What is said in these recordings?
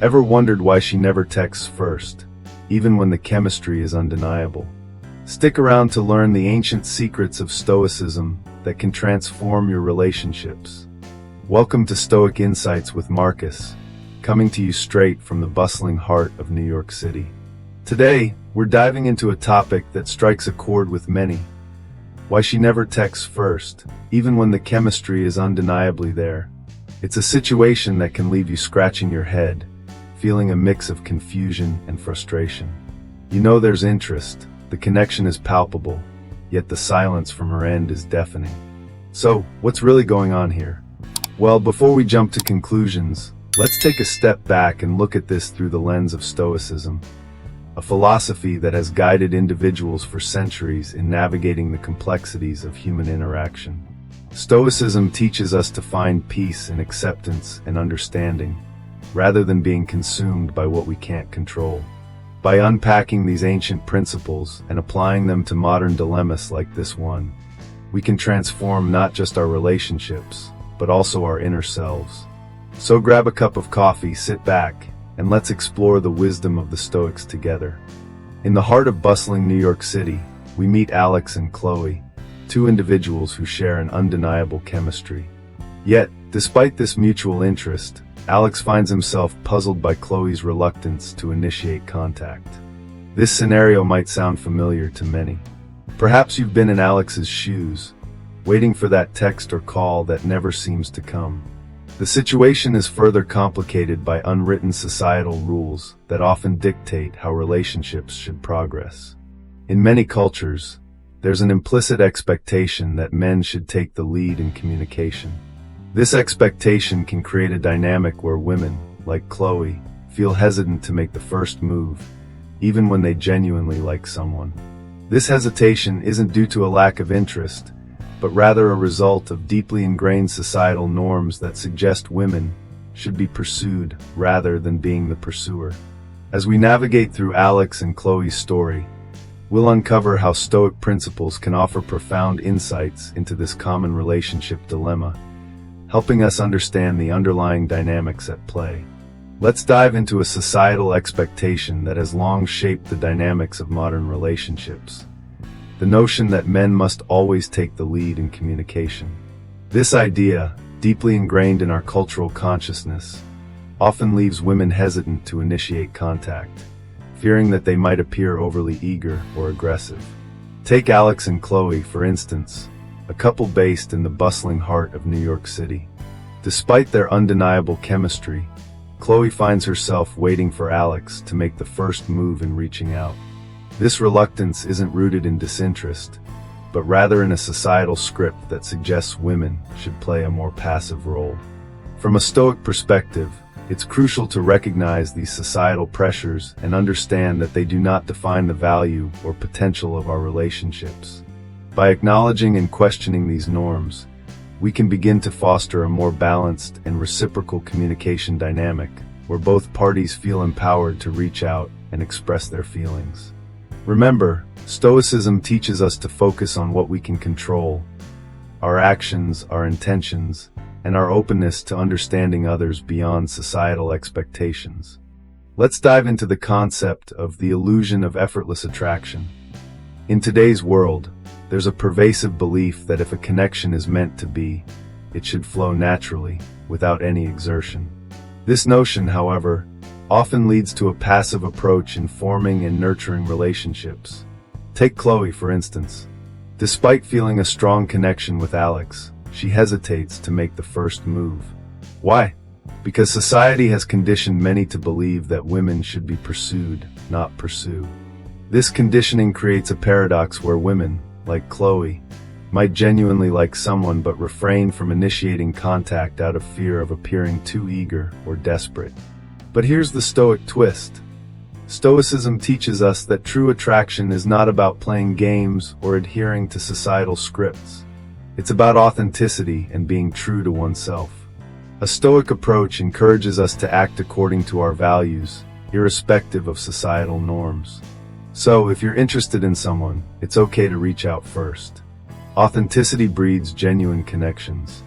Ever wondered why she never texts first, even when the chemistry is undeniable? Stick around to learn the ancient secrets of Stoicism that can transform your relationships. Welcome to Stoic Insights with Marcus, coming to you straight from the bustling heart of New York City. Today, we're diving into a topic that strikes a chord with many. Why she never texts first, even when the chemistry is undeniably there. It's a situation that can leave you scratching your head, feeling a mix of confusion and frustration. You know there's interest, the connection is palpable, yet the silence from her end is deafening. So, what's really going on here? Well, before we jump to conclusions, let's take a step back and look at this through the lens of Stoicism, a philosophy that has guided individuals for centuries in navigating the complexities of human interaction. Stoicism teaches us to find peace in acceptance and understanding, rather than being consumed by what we can't control. By unpacking these ancient principles and applying them to modern dilemmas like this one, we can transform not just our relationships, but also our inner selves. So grab a cup of coffee, sit back, and let's explore the wisdom of the Stoics together. In the heart of bustling New York City, we meet Alex and Chloe, two individuals who share an undeniable chemistry. Yet, despite this mutual interest, Alex finds himself puzzled by Chloe's reluctance to initiate contact. This scenario might sound familiar to many. Perhaps you've been in Alex's shoes, waiting for that text or call that never seems to come. The situation is further complicated by unwritten societal rules that often dictate how relationships should progress. In many cultures, there's an implicit expectation that men should take the lead in communication. This expectation can create a dynamic where women, like Chloe, feel hesitant to make the first move, even when they genuinely like someone. This hesitation isn't due to a lack of interest, but rather a result of deeply ingrained societal norms that suggest women should be pursued rather than being the pursuer. As we navigate through Alex and Chloe's story, we'll uncover how Stoic principles can offer profound insights into this common relationship dilemma, helping us understand the underlying dynamics at play. Let's dive into a societal expectation that has long shaped the dynamics of modern relationships. The notion that men must always take the lead in communication. This idea, deeply ingrained in our cultural consciousness, often leaves women hesitant to initiate contact, fearing that they might appear overly eager or aggressive. Take Alex and Chloe, for instance, a couple based in the bustling heart of New York City. Despite their undeniable chemistry, Chloe finds herself waiting for Alex to make the first move in reaching out. This reluctance isn't rooted in disinterest, but rather in a societal script that suggests women should play a more passive role. From a Stoic perspective, it's crucial to recognize these societal pressures and understand that they do not define the value or potential of our relationships. By acknowledging and questioning these norms, we can begin to foster a more balanced and reciprocal communication dynamic, where both parties feel empowered to reach out and express their feelings. Remember, Stoicism teaches us to focus on what we can control: our actions, our intentions, and our openness to understanding others beyond societal expectations. Let's dive into the concept of the illusion of effortless attraction. In today's world, there's a pervasive belief that if a connection is meant to be, it should flow naturally, without any exertion. This notion, however, often leads to a passive approach in forming and nurturing relationships. Take Chloe, for instance. Despite feeling a strong connection with Alex, she hesitates to make the first move. Why? Because society has conditioned many to believe that women should be pursued, not pursue. This conditioning creates a paradox where women, like Chloe, might genuinely like someone but refrain from initiating contact out of fear of appearing too eager or desperate. But here's the Stoic twist. Stoicism teaches us that true attraction is not about playing games or adhering to societal scripts. It's about authenticity and being true to oneself. A Stoic approach encourages us to act according to our values, irrespective of societal norms. So, if you're interested in someone, it's okay to reach out first. Authenticity breeds genuine connections.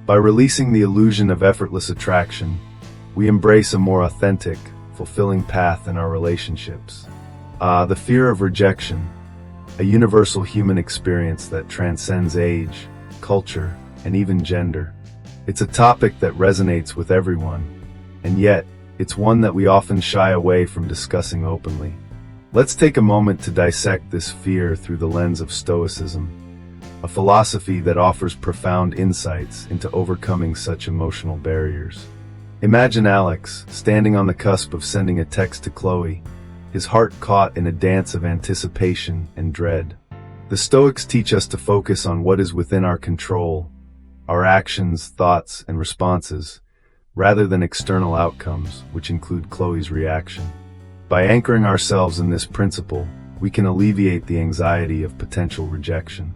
By releasing the illusion of effortless attraction, We embrace a more authentic, fulfilling path in our relationships. The fear of rejection, a universal human experience that transcends age, culture, and even gender. It's a topic that resonates with everyone, and yet, it's one that we often shy away from discussing openly. Let's take a moment to dissect this fear through the lens of Stoicism, a philosophy that offers profound insights into overcoming such emotional barriers. Imagine Alex, standing on the cusp of sending a text to Chloe, his heart caught in a dance of anticipation and dread. The Stoics teach us to focus on what is within our control, our actions, thoughts, and responses, rather than external outcomes, which include Chloe's reaction. By anchoring ourselves in this principle, we can alleviate the anxiety of potential rejection.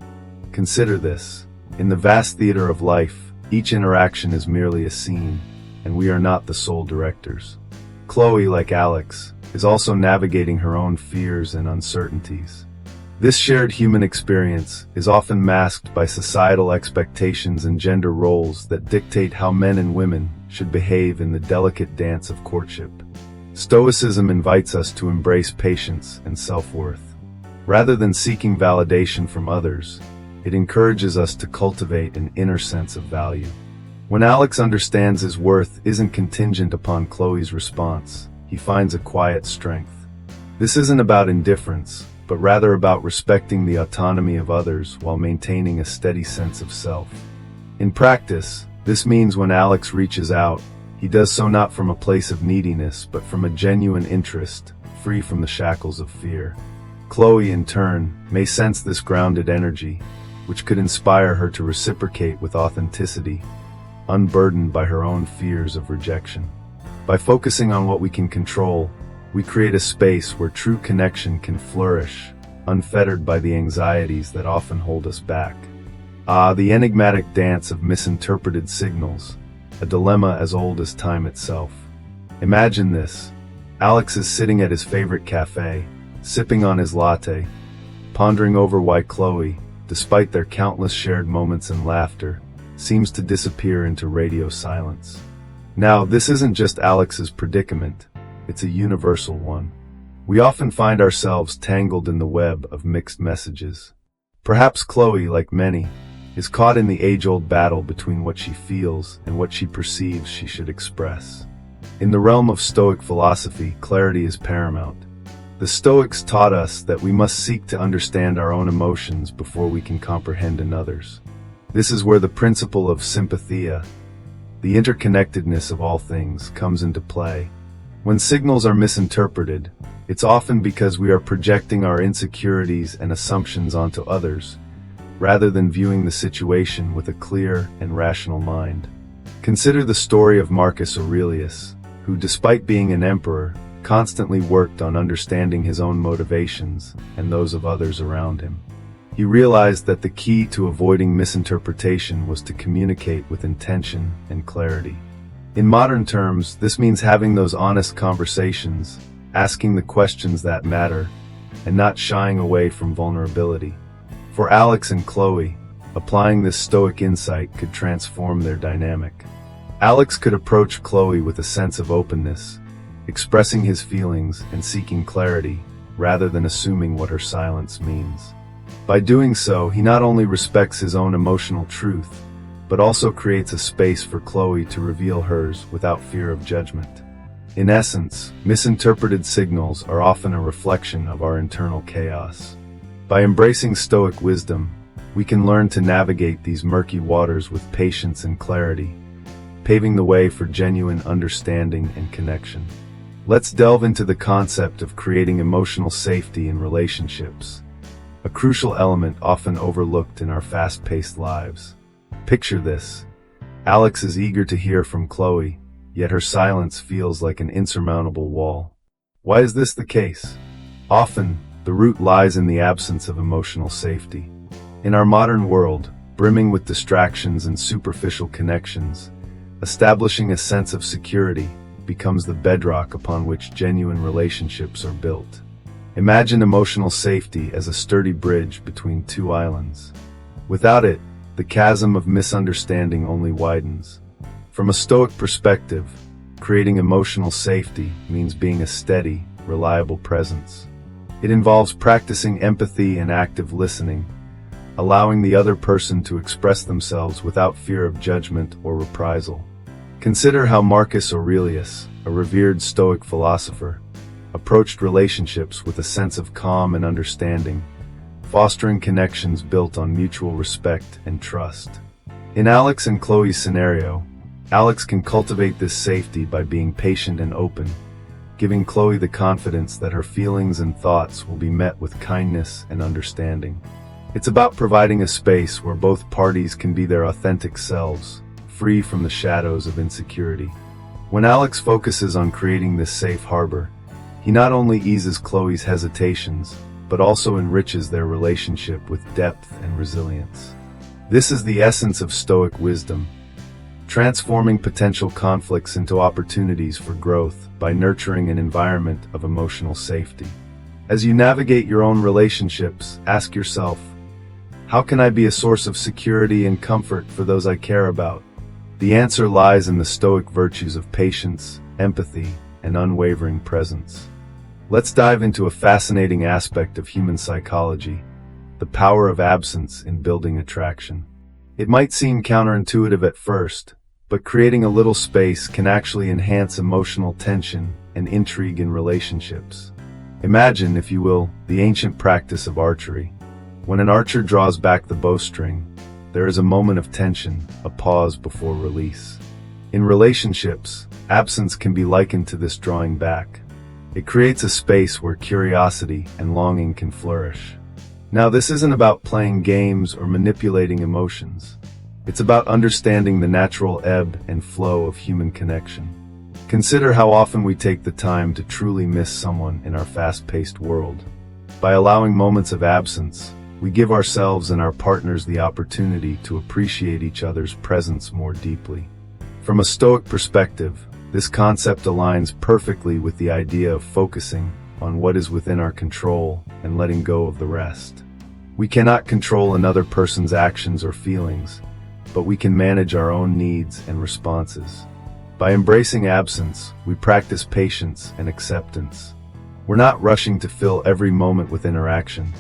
Consider this. In the vast theater of life, each interaction is merely a scene, and we are not the sole directors. Chloe, like Alex, is also navigating her own fears and uncertainties. This shared human experience is often masked by societal expectations and gender roles that dictate how men and women should behave in the delicate dance of courtship. Stoicism invites us to embrace patience and self-worth. Rather than seeking validation from others, it encourages us to cultivate an inner sense of value. When Alex understands his worth isn't contingent upon Chloe's response, he finds a quiet strength. This isn't about indifference, but rather about respecting the autonomy of others while maintaining a steady sense of self. In practice, this means when Alex reaches out, he does so not from a place of neediness, but from a genuine interest, free from the shackles of fear. Chloe, in turn, may sense this grounded energy, which could inspire her to reciprocate with authenticity, unburdened by her own fears of rejection. By focusing on what we can control, we create a space where true connection can flourish, unfettered by the anxieties that often hold us back. The enigmatic dance of misinterpreted signals, a dilemma as old as time itself. Imagine this. Alex is sitting at his favorite cafe, sipping on his latte, pondering over why Chloe, despite their countless shared moments and laughter, seems to disappear into radio silence. Now, this isn't just Alex's predicament, it's a universal one. We often find ourselves tangled in the web of mixed messages. Perhaps Chloe, like many, is caught in the age-old battle between what she feels and what she perceives she should express. In the realm of Stoic philosophy, clarity is paramount. The Stoics taught us that we must seek to understand our own emotions before we can comprehend another's. This is where the principle of sympathia, the interconnectedness of all things, comes into play. When signals are misinterpreted, it's often because we are projecting our insecurities and assumptions onto others, rather than viewing the situation with a clear and rational mind. Consider the story of Marcus Aurelius, who, despite being an emperor, constantly worked on understanding his own motivations and those of others around him. He realized that the key to avoiding misinterpretation was to communicate with intention and clarity. In modern terms, this means having those honest conversations, asking the questions that matter, and not shying away from vulnerability. For Alex and Chloe, applying this Stoic insight could transform their dynamic. Alex could approach Chloe with a sense of openness, expressing his feelings and seeking clarity, rather than assuming what her silence means. By doing so, he not only respects his own emotional truth, but also creates a space for Chloe to reveal hers without fear of judgment. In essence, misinterpreted signals are often a reflection of our internal chaos. By embracing Stoic wisdom, we can learn to navigate these murky waters with patience and clarity, paving the way for genuine understanding and connection. Let's delve into the concept of creating emotional safety in relationships, a crucial element often overlooked in our fast-paced lives. Picture this. Alex is eager to hear from Chloe, yet her silence feels like an insurmountable wall. Why is this the case? Often, the root lies in the absence of emotional safety. In our modern world, brimming with distractions and superficial connections, establishing a sense of security becomes the bedrock upon which genuine relationships are built. Imagine emotional safety as a sturdy bridge between two islands. Without it, the chasm of misunderstanding only widens. From a Stoic perspective, creating emotional safety means being a steady, reliable presence. It involves practicing empathy and active listening, allowing the other person to express themselves without fear of judgment or reprisal. Consider how Marcus Aurelius, a revered Stoic philosopher, approached relationships with a sense of calm and understanding, fostering connections built on mutual respect and trust. In Alex and Chloe's scenario, Alex can cultivate this safety by being patient and open, giving Chloe the confidence that her feelings and thoughts will be met with kindness and understanding. It's about providing a space where both parties can be their authentic selves, free from the shadows of insecurity. When Alex focuses on creating this safe harbor, he not only eases Chloe's hesitations, but also enriches their relationship with depth and resilience. This is the essence of Stoic wisdom, transforming potential conflicts into opportunities for growth by nurturing an environment of emotional safety. As you navigate your own relationships, ask yourself, how can I be a source of security and comfort for those I care about? The answer lies in the Stoic virtues of patience, empathy, and unwavering presence. Let's dive into a fascinating aspect of human psychology, the power of absence in building attraction. It might seem counterintuitive at first, but creating a little space can actually enhance emotional tension and intrigue in relationships. Imagine, if you will, the ancient practice of archery. When an archer draws back the bowstring, there is a moment of tension, a pause before release. In relationships, absence can be likened to this drawing back. It creates a space where curiosity and longing can flourish. Now, this isn't about playing games or manipulating emotions. It's about understanding the natural ebb and flow of human connection. Consider how often we take the time to truly miss someone in our fast-paced world. By allowing moments of absence, we give ourselves and our partners the opportunity to appreciate each other's presence more deeply. From a Stoic perspective, this concept aligns perfectly with the idea of focusing on what is within our control and letting go of the rest. We cannot control another person's actions or feelings, but we can manage our own needs and responses. By embracing absence, we practice patience and acceptance. We're not rushing to fill every moment with interaction,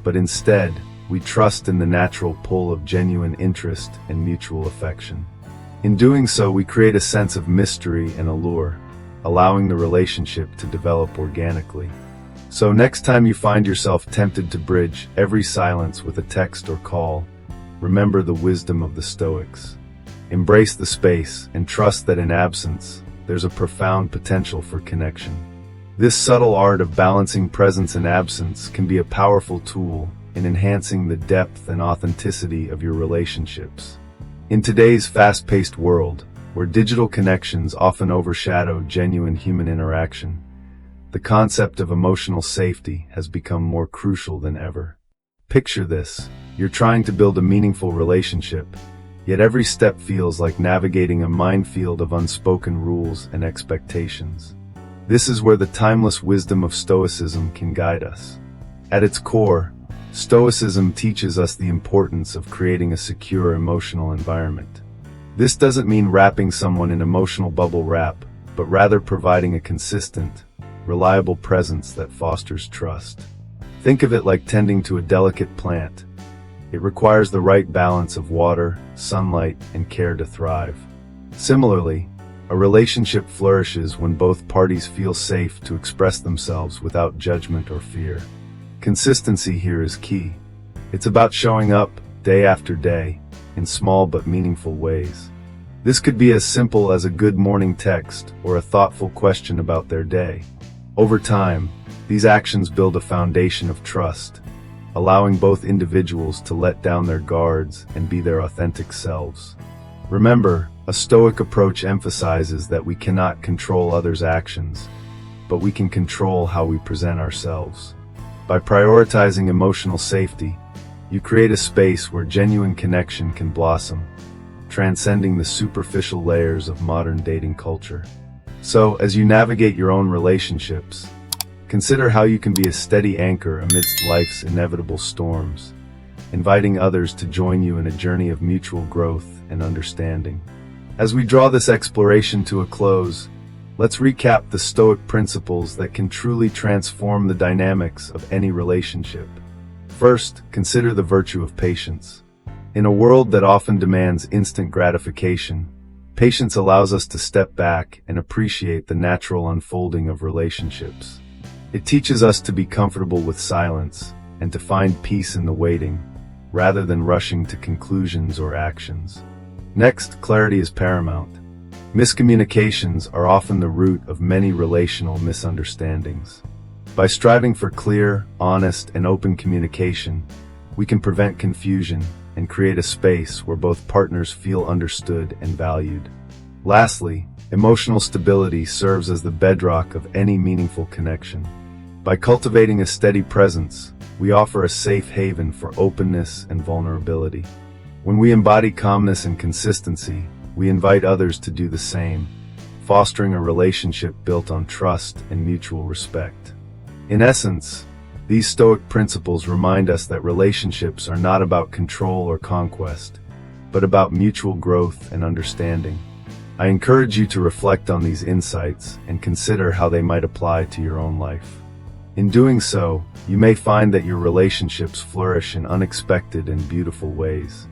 but instead, we trust in the natural pull of genuine interest and mutual affection. In doing so, we create a sense of mystery and allure, allowing the relationship to develop organically. So next time you find yourself tempted to bridge every silence with a text or call, remember the wisdom of the Stoics. Embrace the space and trust that in absence, there's a profound potential for connection. This subtle art of balancing presence and absence can be a powerful tool in enhancing the depth and authenticity of your relationships. In today's fast-paced world, where digital connections often overshadow genuine human interaction, the concept of emotional safety has become more crucial than ever. Picture this: you're trying to build a meaningful relationship, yet every step feels like navigating a minefield of unspoken rules and expectations. This is where the timeless wisdom of Stoicism can guide us. At its core, Stoicism teaches us the importance of creating a secure emotional environment. This doesn't mean wrapping someone in emotional bubble wrap, but rather providing a consistent, reliable presence that fosters trust. Think of it like tending to a delicate plant. It requires the right balance of water, sunlight, and care to thrive. Similarly, a relationship flourishes when both parties feel safe to express themselves without judgment or fear. Consistency here is key. It's about showing up, day after day, in small but meaningful ways. This could be as simple as a good morning text or a thoughtful question about their day. Over time, these actions build a foundation of trust, allowing both individuals to let down their guards and be their authentic selves. Remember, a Stoic approach emphasizes that we cannot control others' actions, but we can control how we present ourselves. By prioritizing emotional safety, you create a space where genuine connection can blossom, transcending the superficial layers of modern dating culture. So, as you navigate your own relationships, consider how you can be a steady anchor amidst life's inevitable storms, inviting others to join you in a journey of mutual growth and understanding. As we draw this exploration to a close, Let's recap the Stoic principles that can truly transform the dynamics of any relationship. First, consider the virtue of patience. In a world that often demands instant gratification, patience allows us to step back and appreciate the natural unfolding of relationships. It teaches us to be comfortable with silence and to find peace in the waiting, rather than rushing to conclusions or actions. Next, clarity is paramount. Miscommunications are often the root of many relational misunderstandings. By striving for clear, honest, and open communication, we can prevent confusion and create a space where both partners feel understood and valued. Lastly, emotional stability serves as the bedrock of any meaningful connection. By cultivating a steady presence, we offer a safe haven for openness and vulnerability. When we embody calmness and consistency, we invite others to do the same, fostering a relationship built on trust and mutual respect. In essence, these Stoic principles remind us that relationships are not about control or conquest, but about mutual growth and understanding. I encourage you to reflect on these insights and consider how they might apply to your own life. In doing so, you may find that your relationships flourish in unexpected and beautiful ways.